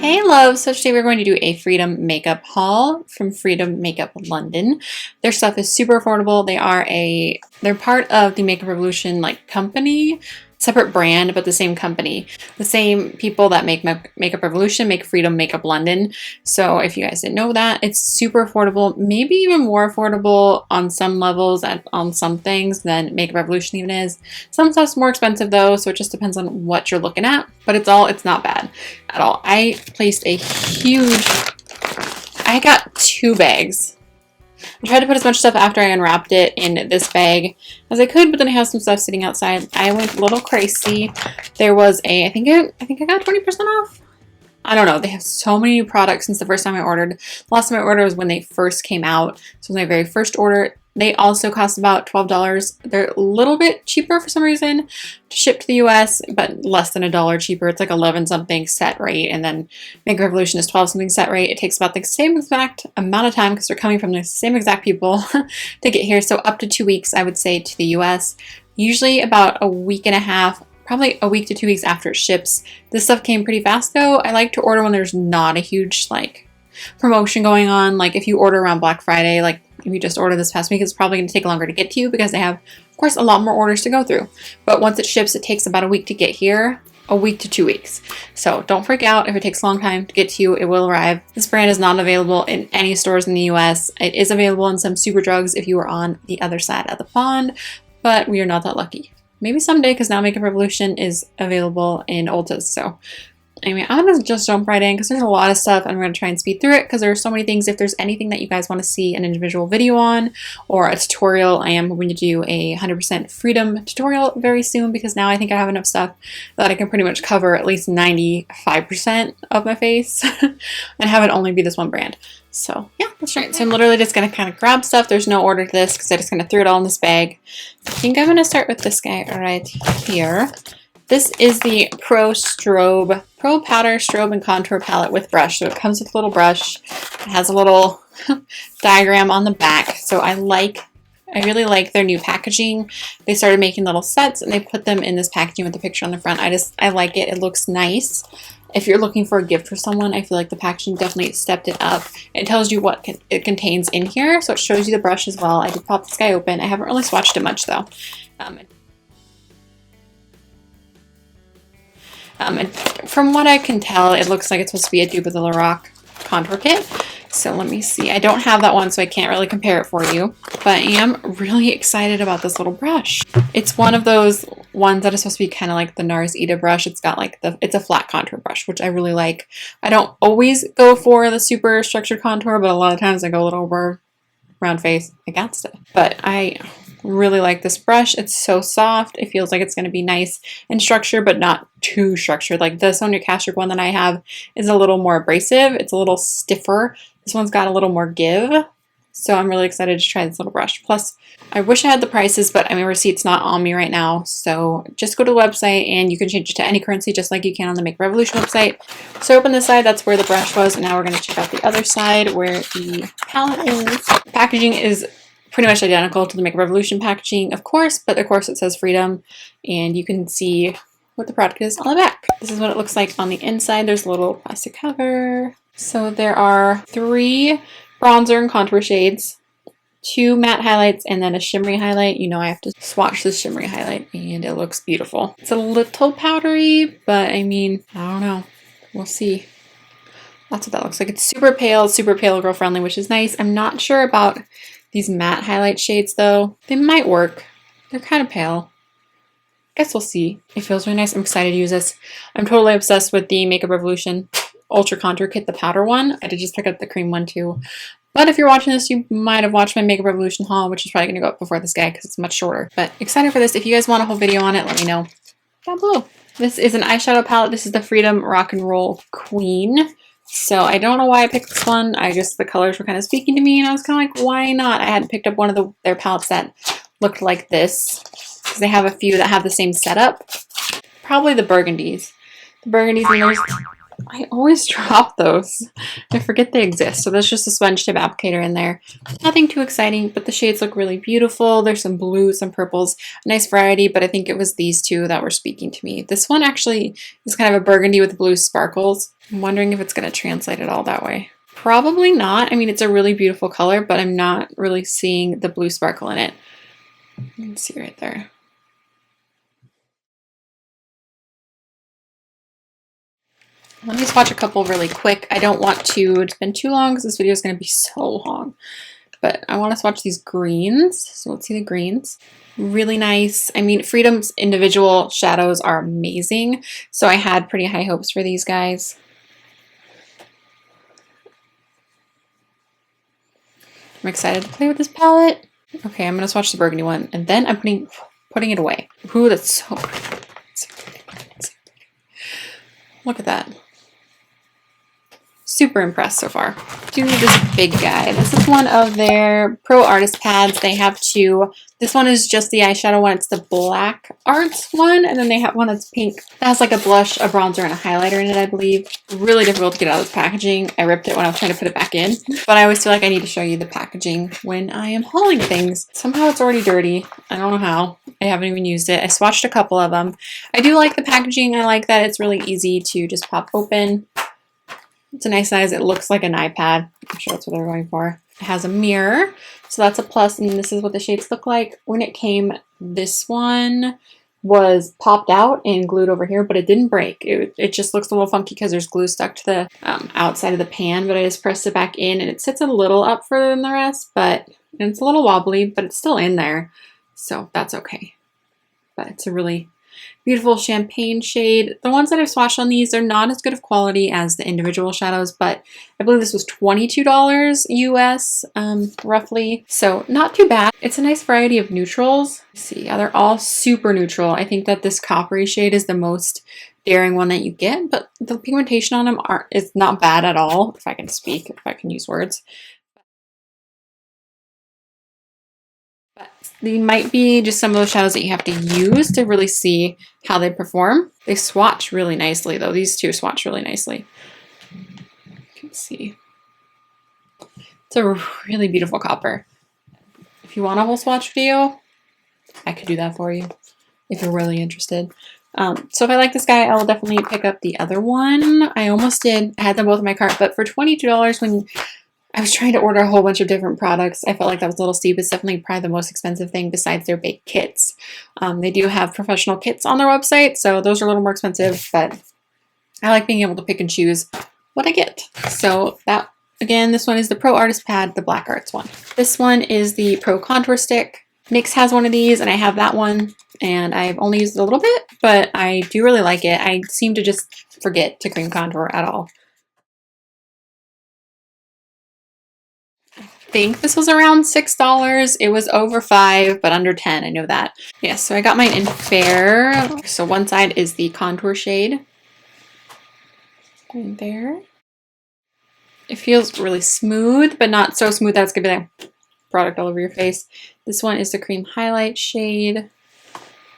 Hey love, so today we're going to do a Freedom makeup haul from Freedom Makeup London. Their stuff is super affordable. They're part of the Makeup Revolution company, separate brand, but the same company. The same people that make Makeup Revolution make Freedom Makeup London. So if you guys didn't know that, it's super affordable, maybe even more affordable on some levels and on some things than Makeup Revolution even is. Some stuff's more expensive though, so it just depends on what you're looking at, but it's not bad at all. I got 2 bags. I tried to put as much stuff after I unwrapped it in this bag as I could, but then I have some stuff sitting outside. I went a little crazy. There was I think I got 20% off. I don't know. They have so many new products since the first time I ordered. The last time I ordered was when they first came out. So my very first order. They also cost about $12. They're a little bit cheaper for some reason to ship to the US, but less than $1 cheaper. It's like 11 something set rate, and then Makeup Revolution is 12 something set rate. It takes about the same exact amount of time because they're coming from the same exact people to get here. So up to 2 weeks, I would say, to the US. Usually about a week and a half, probably a week to 2 weeks after it ships. This stuff came pretty fast though. I like to order when there's not a huge promotion going on. Like if you order around Black Friday, like if you just order this past week, it's probably going to take longer to get to you because they have, of course, a lot more orders to go through. But once it ships, it takes about a week to get here, a week to 2 weeks. So don't freak out if it takes a long time to get to you. It will arrive. This brand is not available in any stores in the US. It is available in some Superdrugs if you are on the other side of the pond, but we are not that lucky. Maybe someday, because now Makeup Revolution is available in Ulta's. So anyway, I'm going to just jump right in because there's a lot of stuff and we're going to try and speed through it because there are so many things. If there's anything that you guys want to see an individual video on or a tutorial, I am going to do a 100% Freedom tutorial very soon because now I think I have enough stuff that I can pretty much cover at least 95% of my face and have it only be this one brand. So yeah, let's try it. So I'm literally just going to kind of grab stuff. There's no order to this because I just kind of threw it all in this bag. I think I'm going to start with this guy right here. This is the Prostrobe Pro Powder Strobe and Contour Palette with brush. So it comes with a little brush. It has a little diagram on the back. So I really like their new packaging. They started making little sets and they put them in this packaging with the picture on the front. I like it. It looks nice. If you're looking for a gift for someone, I feel like the packaging definitely stepped it up. It tells you what it contains in here. So it shows you the brush as well. I did pop this guy open. I haven't really swatched it much though. And from what I can tell, it looks like it's supposed to be a dupe of the Lorac contour kit. So let me see. I don't have that one, so I can't really compare it for you. But I am really excited about this little brush. It's one of those ones that is supposed to be kind of like the NARS Ita brush. It's got it's a flat contour brush, which I really like. I don't always go for the super structured contour, but a lot of times I go a little over round face against it. But I really like this brush. It's so soft. It feels like it's going to be nice and structured, but not too structured. Like the Sonia Kashuk one that I have is a little more abrasive. It's a little stiffer. This one's got a little more give. So I'm really excited to try this little brush. Plus, I wish I had the prices, but my receipt's not on me right now. So just go to the website and you can change it to any currency just like you can on the Makeup Revolution website. So open this side, that's where the brush was. And now we're going to check out the other side where the palette is. The packaging is pretty much identical to the Makeup Revolution packaging, of course, but of course it says Freedom, and you can see what the product is on the back. This is what it looks like on the inside. There's a little plastic cover. So there are 3 bronzer and contour shades, 2 matte highlights, and then a shimmery highlight. You know I have to swatch this shimmery highlight, and it looks beautiful. It's a little powdery, but I mean, I don't know. We'll see. That's what that looks like. It's super pale girl friendly, which is nice. I'm not sure about these matte highlight shades though. They might work. They're kind of pale. Guess we'll see. It feels really nice. I'm excited to use this. I'm totally obsessed with the Makeup Revolution Ultra Contour Kit, the powder one. I did just pick up the cream one too. But if you're watching this, you might have watched my Makeup Revolution haul, which is probably going to go up before this guy because it's much shorter. But excited for this. If you guys want a whole video on it, let me know down below. This is an eyeshadow palette. This is the Freedom Rock and Roll Queen. So I don't know why I picked this one. The colors were kind of speaking to me and I was kind of like, why not? I hadn't picked up one of their palettes that looked like this because they have a few that have the same setup. Probably the burgundies. The burgundies, and there's I always drop those. I forget they exist. So there's just a sponge tip applicator in there. Nothing too exciting, but the shades look really beautiful. There's some blues, some purples, a nice variety, but I think it was these two that were speaking to me. This one actually is kind of a burgundy with blue sparkles. I'm wondering if it's going to translate it all that way. Probably not. I mean, it's a really beautiful color, but I'm not really seeing the blue sparkle in it. You can see right there. Let me swatch a couple really quick. I don't want to spend too long because this video is going to be so long. But I want to swatch these greens. So let's see the greens. Really nice. I mean, Freedom's individual shadows are amazing. So I had pretty high hopes for these guys. I'm excited to play with this palette. Okay, I'm going to swatch the burgundy one. And then I'm putting it away. Ooh, that's so pretty. Look at that. Super impressed so far. Do this big guy. This is one of their Pro Artist pads. They have two. This one is just the eyeshadow one. It's the Black Arts one. And then they have one that's pink. That has like a blush, a bronzer, and a highlighter in it, I believe. Really difficult to get out of this packaging. I ripped it when I was trying to put it back in. But I always feel like I need to show you the packaging when I am hauling things. Somehow it's already dirty. I don't know how. I haven't even used it. I swatched a couple of them. I do like the packaging. I like that it's really easy to just pop open. It's a nice size. It looks like an iPad. I'm sure that's what they're going for. It has a mirror, so that's a plus, and this is what the shades look like. When it came, this one was popped out and glued over here, but it didn't break. It just looks a little funky because there's glue stuck to the outside of the pan, but I just pressed it back in, and it sits a little up further than the rest, and it's a little wobbly, but it's still in there, so that's okay. But it's a really beautiful champagne shade. The ones that I've swatched on these are not as good of quality as the individual shadows, but I believe this was $22 US, roughly. So not too bad. It's a nice variety of neutrals. Let's see, yeah, they're all super neutral. I think that this coppery shade is the most daring one that you get, but the pigmentation on them is not bad at all, if I can speak, if I can use words. But they might be just some of those shadows that you have to use to really see how they perform. They swatch really nicely, though. These two swatch really nicely. You can see. It's a really beautiful copper. If you want a whole swatch video, I could do that for you if you're really interested. So if I like this guy, I will definitely pick up the other one. I almost did. I had them both in my cart, but for $22 when I was trying to order a whole bunch of different products, I felt like that was a little steep. It's definitely probably the most expensive thing besides their baked kits. They do have professional kits on their website, so those are a little more expensive, but I like being able to pick and choose what I get. So that, again, this one is the Pro Artist Pad, the Black Arts one. This one is the Pro Contour Stick. NYX has one of these, and I have that one, and I've only used it a little bit, but I do really like it. I seem to just forget to cream contour at all. I think this was around $6. It was over $5, but under 10, I know that. Yeah, so I got mine in Fair. So one side is the contour shade. Right there. It feels really smooth, but not so smooth that it's gonna be like product all over your face. This one is the cream highlight shade.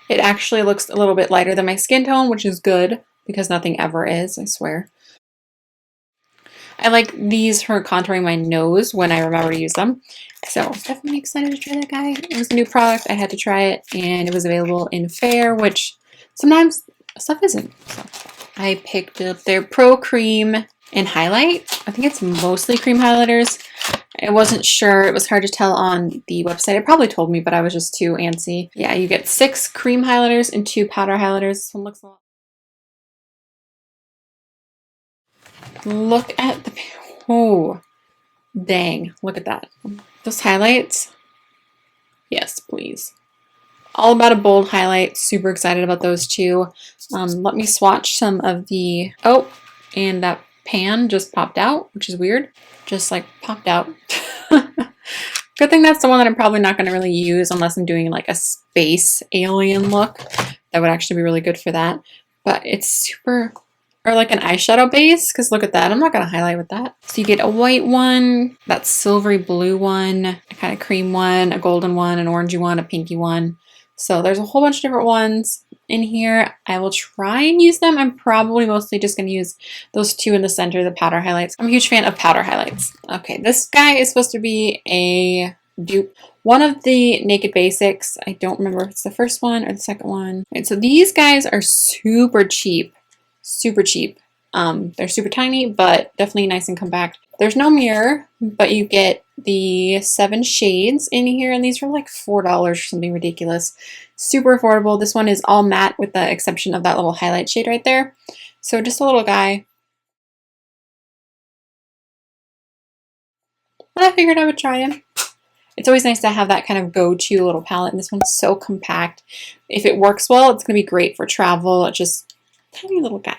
It actually looks a little bit lighter than my skin tone, which is good because nothing ever is, I swear. I like these for contouring my nose when I remember to use them. So I was definitely excited to try that guy. It was a new product. I had to try it, and it was available in Fair, which sometimes stuff isn't. So I picked up their Pro Cream and Highlight. I think it's mostly cream highlighters. I wasn't sure. It was hard to tell on the website. It probably told me, but I was just too antsy. Yeah, you get 6 cream highlighters and 2 powder highlighters. This one looks a lot. Look at the, oh, dang, look at that. Those highlights, yes, please. All about a bold highlight, super excited about those two. Let me swatch some of the, oh, and that pan just popped out, which is weird. Just like popped out. Good thing that's the one that I'm probably not going to really use unless I'm doing like a space alien look. That would actually be really good for that. But it's super, or like an eyeshadow base, because look at that. I'm not going to highlight with that. So you get a white one, that silvery blue one, a kind of cream one, a golden one, an orangey one, a pinky one. So there's a whole bunch of different ones in here. I will try and use them. I'm probably mostly just going to use those two in the center, the powder highlights. I'm a huge fan of powder highlights. Okay, this guy is supposed to be a dupe. One of the Naked Basics. I don't remember if it's the first one or the second one. Right, so these guys are super cheap. Super cheap. They're super tiny, but definitely nice and compact. There's no mirror, but you get the 7 shades in here, and these are like $4 or something ridiculous. Super affordable. This one is all matte with the exception of that little highlight shade right there. So just a little guy. But I figured I would try him. It's always nice to have that kind of go-to little palette, and this one's so compact. If it works well, it's going to be great for travel. It's just a tiny little guy.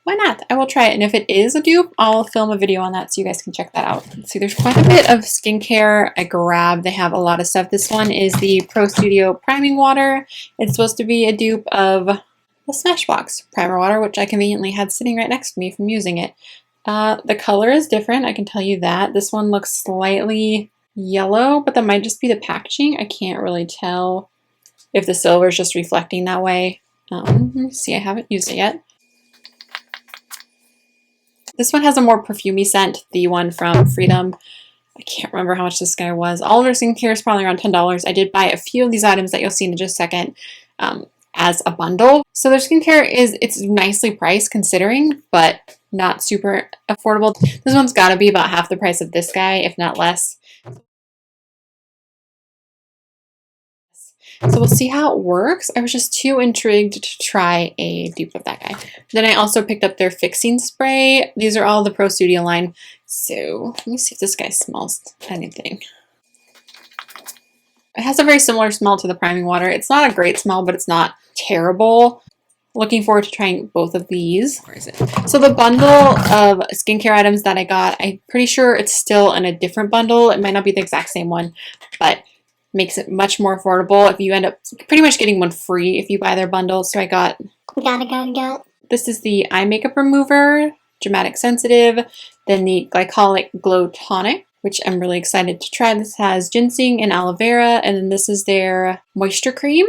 Why not? I will try it, and if it is a dupe, I'll film a video on that so you guys can check that out. Let's see, there's quite a bit of skincare I grabbed. They have a lot of stuff. This one is the Pro Studio Priming Water. It's supposed to be a dupe of the Smashbox Primer Water, which I conveniently had sitting right next to me from using it. The color is different, I can tell you that. This one looks slightly yellow, but that might just be the packaging. I can't really tell if the silver is just reflecting that way. Let me see, I haven't used it yet. This one has a more perfumey scent, the one from Freedom. I can't remember how much this guy was. All of their skincare is probably around $10. I did buy a few of these items that you'll see in just a second as a bundle. So their skincare it's nicely priced considering, but not super affordable. This one's got to be about half the price of this guy, if not less. So we'll see how it works. I was just too intrigued to try a dupe of that guy. Then I also picked up their fixing spray. These are all the Pro Studio line. So let me see if this guy smells anything. It has a very similar smell to the priming water. It's not a great smell, but it's not terrible. Looking forward to trying both of these. Where is it? So the bundle of skincare items that I got, I'm pretty sure it's still in a different bundle. It might not be the exact same one, but makes it much more affordable. If you end up pretty much getting one free if you buy their bundle. So I got. This is the eye makeup remover, Dramatic Sensitive, then the Glycolic Glow Tonic, which I'm really excited to try. This has ginseng and aloe vera, and then this is their moisture cream.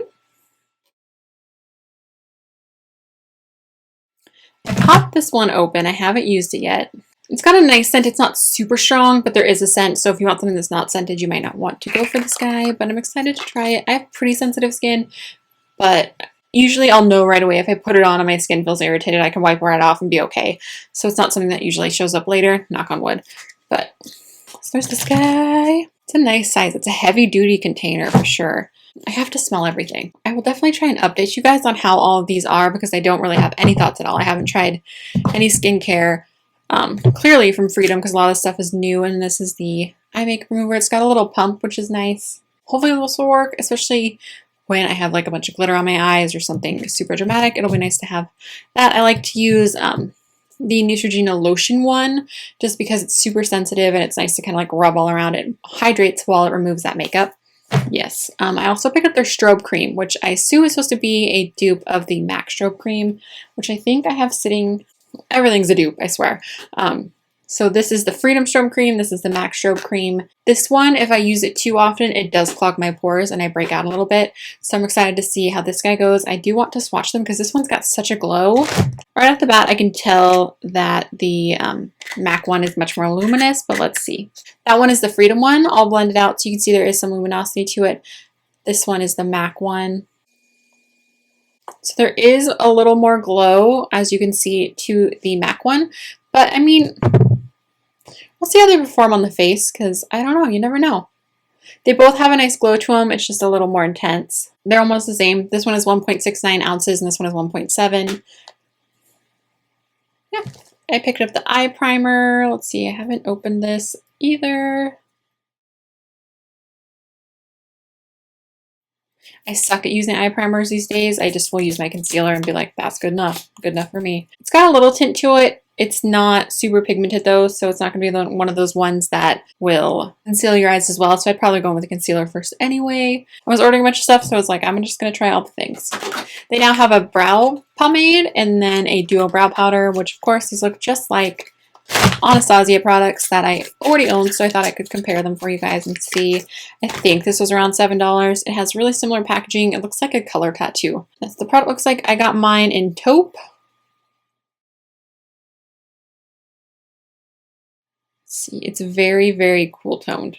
I popped this one open. I haven't used it yet. It's got a nice scent. It's not super strong, but there is a scent. So if you want something that's not scented, you might not want to go for this guy, but I'm excited to try it. I have pretty sensitive skin, but usually I'll know right away if I put it on and my skin feels irritated, I can wipe right off and be okay. So it's not something that usually shows up later, knock on wood. But so there's this guy. It's a nice size. It's a heavy duty container for sure. I have to smell everything. I will definitely try and update you guys on how all of these are because I don't really have any thoughts at all. I haven't tried any skincare clearly from Freedom because a lot of stuff is new, and this is the eye makeup remover. It's got a little pump, which is nice. Hopefully this will work, especially when I have like a bunch of glitter on my eyes or something super dramatic. It'll be nice to have that. I like to use the Neutrogena lotion one just because it's super sensitive and it's nice to kind of like rub all around it. It hydrates while it removes that makeup. Yes. I also picked up their Strobe Cream, which I assume is supposed to be a dupe of the MAC Strobe Cream, which I think I have sitting. Everything's a dupe, I swear. So this is the Freedom Strobe Cream. This is the MAC Strobe Cream. This one, if I use it too often, it does clog my pores and I break out a little bit. So I'm excited to see how this guy goes. I do want to swatch them because this one's got such a glow. Right off the bat, I can tell that the MAC one is much more luminous, but let's see. That one is the Freedom one, all blended out. So you can see there is some luminosity to it. This one is the MAC one. So there is a little more glow, as you can see, to the MAC one. But, I mean, we'll see how they perform on the face, because I don't know. You never know. They both have a nice glow to them. It's just a little more intense. They're almost the same. This one is 1.69 ounces, and this one is 1.7. Yeah. I picked up the eye primer. Let's see. I haven't opened this either. I suck at using eye primers these days. I just will use my concealer and be like, that's good enough. Good enough for me. It's got a little tint to it. It's not super pigmented though, so it's not going to be one of those ones that will conceal your eyes as well. So I'd probably go with the concealer first anyway. I was ordering a bunch of stuff, so I was like, I'm just going to try all the things. They now have a brow pomade and then a duo brow powder, which of course these look just like Anastasia products that I already own, so I thought I could compare them for you guys and see. I think this was around $7. It has really similar packaging. It looks like a color tattoo. That's the product looks like. I got mine in taupe. See, it's very, very cool toned,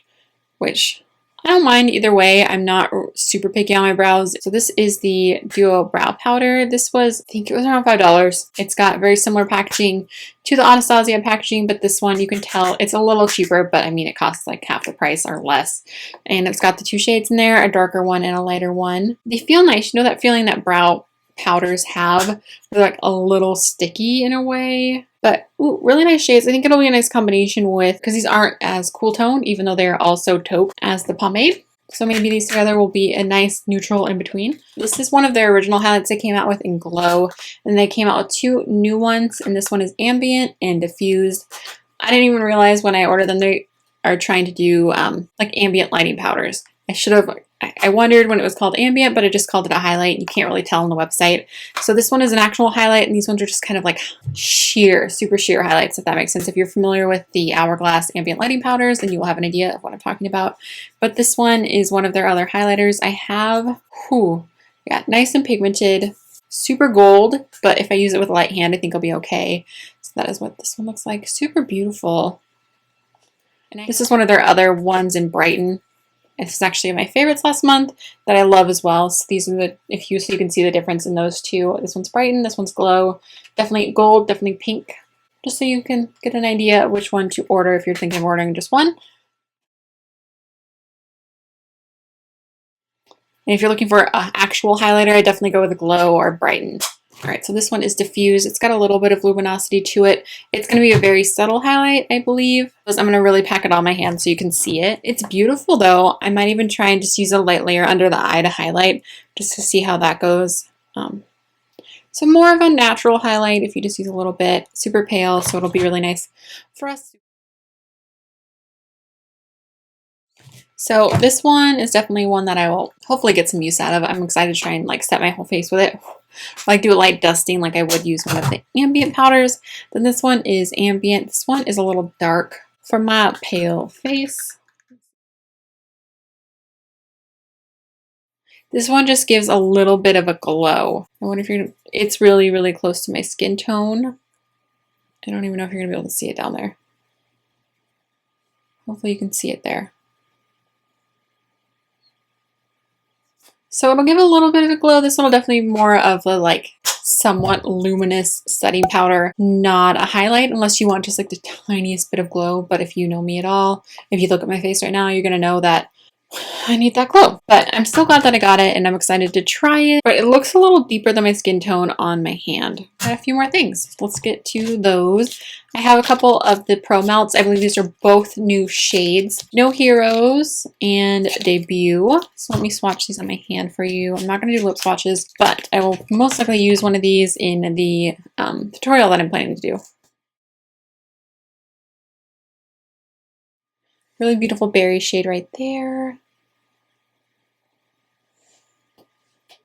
which I don't mind either way. I'm not super picky on my brows. So this is the Duo Brow Powder. This was, I think it was around $5. It's got very similar packaging to the Anastasia packaging, but this one you can tell it's a little cheaper, but I mean it costs like half the price or less. And it's got the two shades in there, a darker one and a lighter one. They feel nice. You know that feeling that brow powders have? They're like a little sticky in a way. But ooh, really nice shades. I think it'll be a nice combination with, because these aren't as cool toned, even though they're also taupe as the pomade. So maybe these together will be a nice neutral in between. This is one of their original highlights they came out with in Glow. And they came out with two new ones. And this one is Ambient and Diffused. I didn't even realize when I ordered them they are trying to do like ambient lighting powders. I should have, I wondered when it was called ambient, but I just called it a highlight. You can't really tell on the website. So this one is an actual highlight, and these ones are just kind of like sheer, super sheer highlights, if that makes sense. If you're familiar with the Hourglass ambient lighting powders, then you will have an idea of what I'm talking about. But this one is one of their other highlighters. I have, yeah, nice and pigmented, super gold, but if I use it with a light hand, I think it'll be okay. So that is what this one looks like. Super beautiful. And this is one of their other ones in Brighten. This is actually my favorites last month that I love as well. So these are the, so you can see the difference in those two. This one's Brighten, this one's Glow. Definitely gold, definitely pink. Just so you can get an idea of which one to order if you're thinking of ordering just one. And if you're looking for an actual highlighter, I definitely go with Glow or Brighten. All right, so this one is Diffused. It's got a little bit of luminosity to it. It's going to be a very subtle highlight, I believe. I'm going to really pack it on my hand so you can see it. It's beautiful, though. I might even try and just use a light layer under the eye to highlight, just to see how that goes. So more of a natural highlight if you just use a little bit. Super pale, so it'll be really nice for us. So this one is definitely one that I will hopefully get some use out of. I'm excited to try and like set my whole face with it. Like do a light dusting like I would use one of the ambient powders. Then this one is ambient. This one is a little dark for my pale face. This one just gives a little bit of a glow. I wonder if you're gonna, it's really, really close to my skin tone. I don't even know if you're gonna be able to see it down there. Hopefully you can see it there. So it'll give a little bit of a glow. This one will definitely be more of a like somewhat luminous setting powder, not a highlight unless you want just like the tiniest bit of glow. But if you know me at all, if you look at my face right now, you're gonna know that I need that glow. But I'm still glad that I got it and I'm excited to try it. But it looks a little deeper than my skin tone on my hand. Got a few more things. Let's get to those. I have a couple of the Pro Melts. I believe these are both new shades. No Heroes and Debut. So let me swatch these on my hand for you. I'm not going to do lip swatches, but I will most likely use one of these in the tutorial that I'm planning to do. Really beautiful berry shade right there.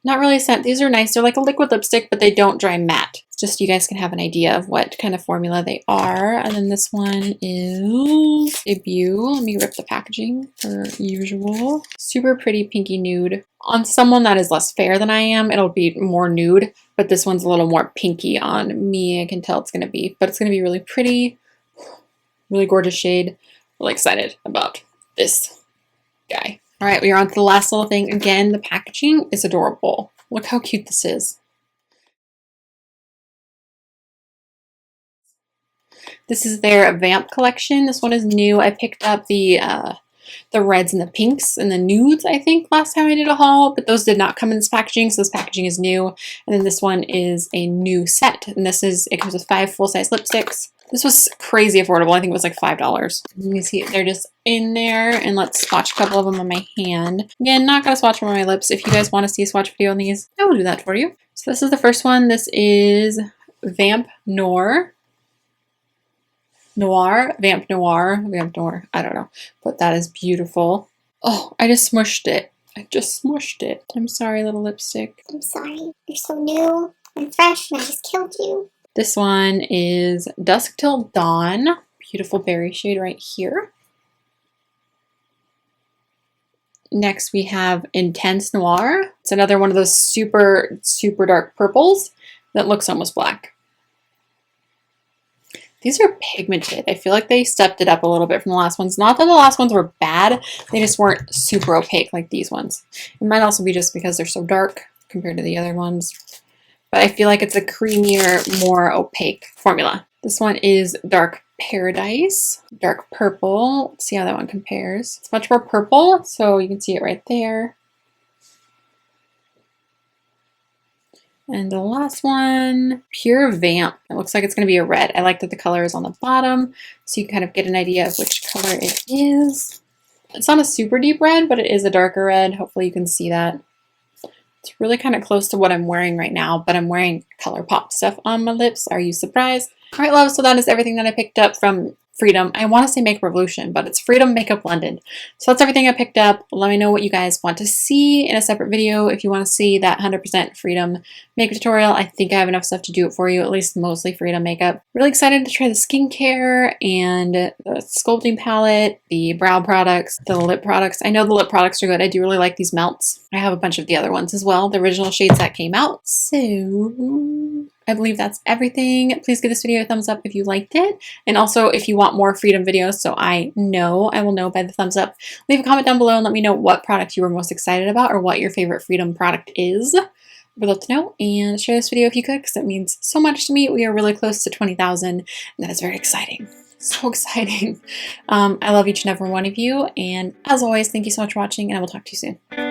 Not really a scent. These are nice. They're like a liquid lipstick, but they don't dry matte. Just so you guys can have an idea of what kind of formula they are. And then this one is Debut. Let me rip the packaging per usual. Super pretty pinky nude. On someone that is less fair than I am, it'll be more nude, but this one's a little more pinky on me. I can tell it's going to be, but it's going to be really pretty. Really gorgeous shade. Really excited about this guy. All right, we are on to the last little thing. Again, the packaging is adorable. Look how cute this is. This is their Vamp collection. This one is new. I picked up the reds and the pinks and the nudes, I think, last time I did a haul, but those did not come in this packaging, so this packaging is new. And then this one is a new set, and it comes with 5 full-size lipsticks. This was crazy affordable. I think it was like $5. You can see they're just in there, and let's swatch a couple of them on my hand. Again, not going to swatch them on my lips. If you guys want to see a swatch video on these, I will do that for you. So this is the first one. This is Vamp Noir. Vamp Noir, I don't know, but that is beautiful. Oh, I just smushed it. I'm sorry, little lipstick. I'm sorry. You're so new and fresh and I just killed you. This one is Dusk Till Dawn. Beautiful berry shade right here. Next we have Intense Noir. It's another one of those super, super dark purples that looks almost black. These are pigmented. I feel like they stepped it up a little bit from the last ones. Not that the last ones were bad, they just weren't super opaque like these ones. It might also be just because they're so dark compared to the other ones. But I feel like it's a creamier, more opaque formula. This one is Dark Paradise, dark purple. Let's see how that one compares. It's much more purple, so you can see it right there. And the last one, Pure Vamp. It looks like it's going to be a red. I like that the color is on the bottom, so you can kind of get an idea of which color it is. It's not a super deep red, but it is a darker red. Hopefully you can see that. It's really kind of close to what I'm wearing right now, but I'm wearing ColourPop stuff on my lips. Are you surprised? All right, love, so that is everything that I picked up from Freedom. I want to say Makeup Revolution, but it's Freedom Makeup London. So that's everything I picked up. Let me know what you guys want to see in a separate video. If you want to see that 100% Freedom makeup tutorial, I think I have enough stuff to do it for you, at least mostly Freedom makeup. Really excited to try the skincare and the sculpting palette, the brow products, the lip products. I know the lip products are good. I do really like these melts. I have a bunch of the other ones as well, the original shades that came out. So I believe that's everything. Please give this video a thumbs up if you liked it. And also if you want more Freedom videos, so I will know by the thumbs up, leave a comment down below and let me know what product you were most excited about or what your favorite Freedom product is. I would love to know, and share this video if you could, because it means so much to me. We are really close to 20,000 and that is very exciting. So exciting. I love each and every one of you, and as always, thank you so much for watching, and I will talk to you soon.